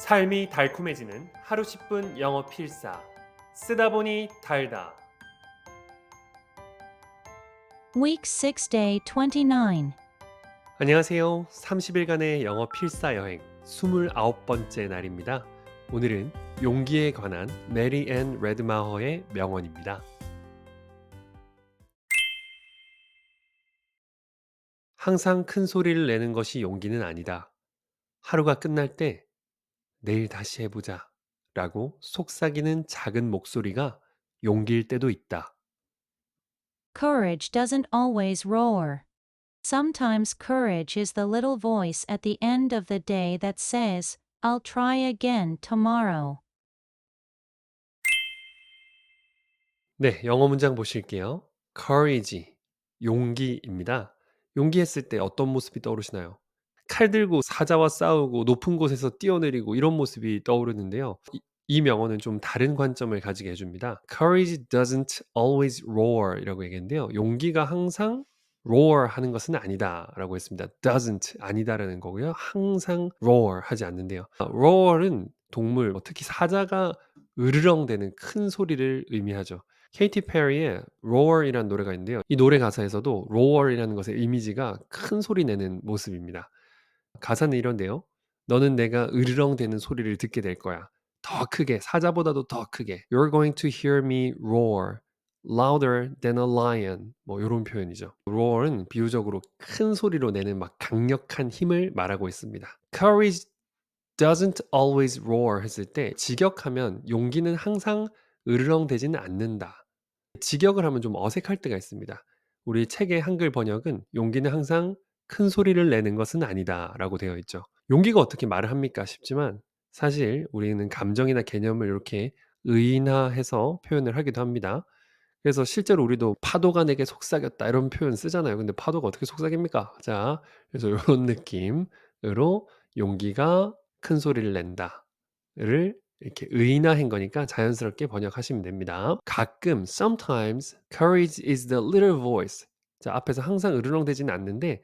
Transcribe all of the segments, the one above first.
삶이 달콤해지는 하루 10분 영어 필사. 쓰다 보니 달다. Week 6, Day 29. 안녕하세요. 30일간의 영어 필사 여행 29번째 날입니다. 오늘은 용기에 관한 메리 앤 레드마허의 명언입니다. 항상 큰 소리를 내는 것이 용기는 아니다. 하루가 끝날 때 내일 다시 해보자 라고 속삭이는 작은 목소리가 용기일 때도 있다. Courage doesn't always roar. Sometimes courage is the little voice at the end of the day that says, I'll try again tomorrow. 네, 영어 문장 보실게요. courage, 용기입니다. 용기했을 때 어떤 모습이 떠오르시나요? 칼 들고 사자와 싸우고 높은 곳에서 뛰어내리고 이런 모습이 떠오르는데요. 이 명언은 좀 다른 관점을 가지게 해줍니다. Courage doesn't always roar 이라고 얘기했는데요. 용기가 항상 roar 하는 것은 아니다 라고 했습니다. doesn't 아니다라는 거고요. 항상 roar 하지 않는데요. roar은 동물, 특히 사자가 으르렁대는 큰 소리를 의미하죠. 케이티 페리의 roar이라는 노래가 있는데요. 이 노래 가사에서도 roar이라는 것의 이미지가 큰 소리 내는 모습입니다. 가사는 이런데요. 너는 내가 으르렁대는 소리를 듣게 될 거야. 더 크게, 사자보다도 더 크게. You're going to hear me roar louder than a lion. 뭐 이런 표현이죠. roar은 비유적으로 큰 소리로 내는 막 강력한 힘을 말하고 있습니다. Courage doesn't always roar 했을 때 직역하면 용기는 항상 으르렁대지는 않는다. 직역을 하면 좀 어색할 때가 있습니다. 우리 책의 한글 번역은 용기는 항상 큰 소리를 내는 것은 아니다라고 되어 있죠. 용기가 어떻게 말을 합니까 싶지만 사실 우리는 감정이나 개념을 이렇게 의인화해서 표현을 하기도 합니다. 그래서 실제로 우리도 "파도가 내게 속삭였다." 이런 표현 쓰잖아요. 근데 파도가 어떻게 속삭입니까? 자, 그래서 요런 느낌으로 용기가 큰 소리를 낸다를 이렇게 의인화한 거니까 자연스럽게 번역하시면 됩니다. 가끔 sometimes courage is the little voice. 자, 앞에서 항상 으르렁대지는 않는데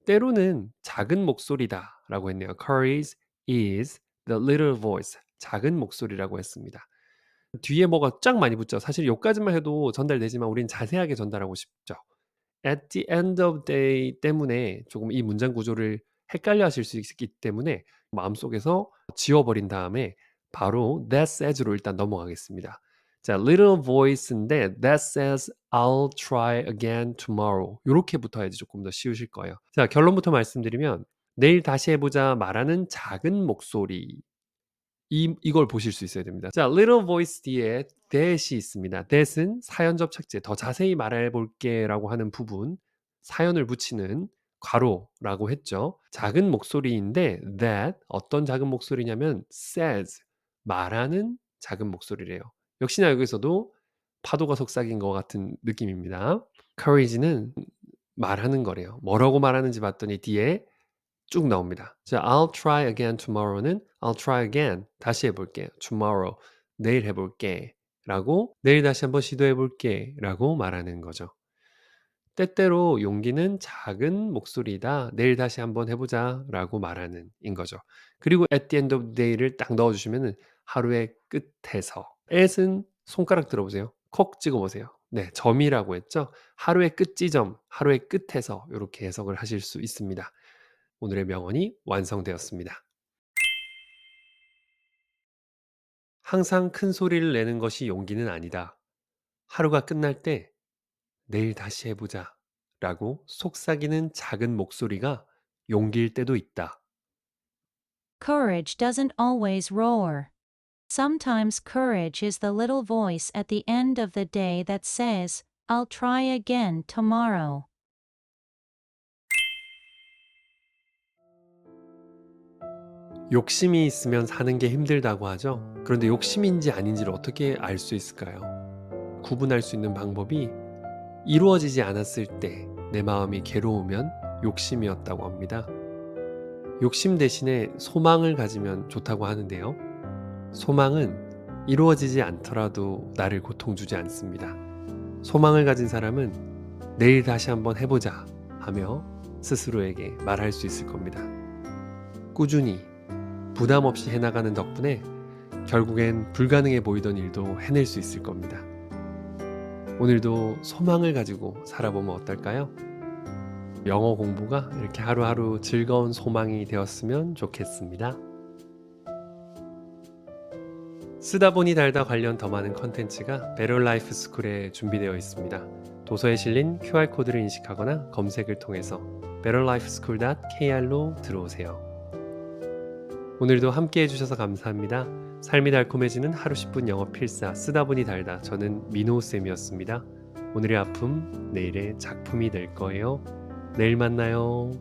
때로는 작은 목소리다라고 했네요. Courage is the little voice. 작은 목소리라고 했습니다. 뒤에 뭐가 쫙 많이 붙죠. 사실 요까지만 해도 전달되지만 우린 자세하게 전달하고 싶죠. At the end of day 때문에 조금 이 문장 구조를 헷갈려 하실 수 있기 때문에 마음속에서 지워버린 다음에 바로 that says로 일단 넘어가겠습니다. 자, little voice인데 that says I'll try again tomorrow. 요렇게 붙어야지 조금 더 쉬우실 거예요. 자, 결론부터 말씀드리면 내일 다시 해보자 말하는 작은 목소리 이걸 보실 수 있어야 됩니다. 자, little voice 뒤에 that이 있습니다. that은 사연 접착제 더 자세히 말해 볼게라고 하는 부분, 사연을 붙이는 괄호라고 했죠. 작은 목소리인데 that 어떤 작은 목소리냐면 says 말하는 작은 목소리래요. 역시나 여기서도 파도가 속삭인 것 같은 느낌입니다. courage는 말하는 거래요. 뭐라고 말하는지 봤더니 뒤에 쭉 나옵니다. 자, I'll try again tomorrow는 I'll try again. 다시 해볼게. tomorrow. 내일 해볼게. 라고 내일 다시 한번 시도해 볼게. 라고 말하는 거죠. 때때로 용기는 작은 목소리다. 내일 다시 한번 해보자. 라고 말하는 인 거죠. 그리고 at the end of the day를 딱 넣어주시면은 하루의 끝에서 at은 손가락 들어보세요. 콕 찍어보세요. 네, 점이라고 했죠. 하루의 끝지점, 하루의 끝에서 이렇게 해석을 하실 수 있습니다. 오늘의 명언이 완성되었습니다. 항상 큰 소리를 내는 것이 용기는 아니다. 하루가 끝날 때 내일 다시 해보자 라고 속삭이는 작은 목소리가 용기일 때도 있다. Courage doesn't always roar. Sometimes courage is the little voice at the end of the day that says, I'll try again tomorrow. 욕심이 있으면 사는 게 힘들다고 하죠. 그런데 욕심인지 아닌지를 어떻게 알 수 있을까요? 구분할 수 있는 방법이 이루어지지 않았을 때 내 마음이 괴로우면 욕심이었다고 합니다. 욕심 대신에 소망을 가지면 좋다고 하는데요. 소망은 이루어지지 않더라도 나를 고통주지 않습니다. 소망을 가진 사람은 내일 다시 한번 해보자 하며 스스로에게 말할 수 있을 겁니다. 꾸준히 부담 없이 해나가는 덕분에 결국엔 불가능해 보이던 일도 해낼 수 있을 겁니다. 오늘도 소망을 가지고 살아보면 어떨까요? 영어 공부가 이렇게 하루하루 즐거운 소망이 되었으면 좋겠습니다. 쓰다 보니 달다 관련 더 많은 컨텐츠가 Better Life School에 준비되어 있습니다. 도서에 실린 QR코드를 인식하거나 검색을 통해서 betterlifeschool.kr로 들어오세요. 오늘도 함께 해주셔서 감사합니다. 삶이 달콤해지는 하루 10분 영어 필사 쓰다 보니 달다. 저는 민호쌤이었습니다. 오늘의 아픔, 내일의 작품이 될 거예요. 내일 만나요.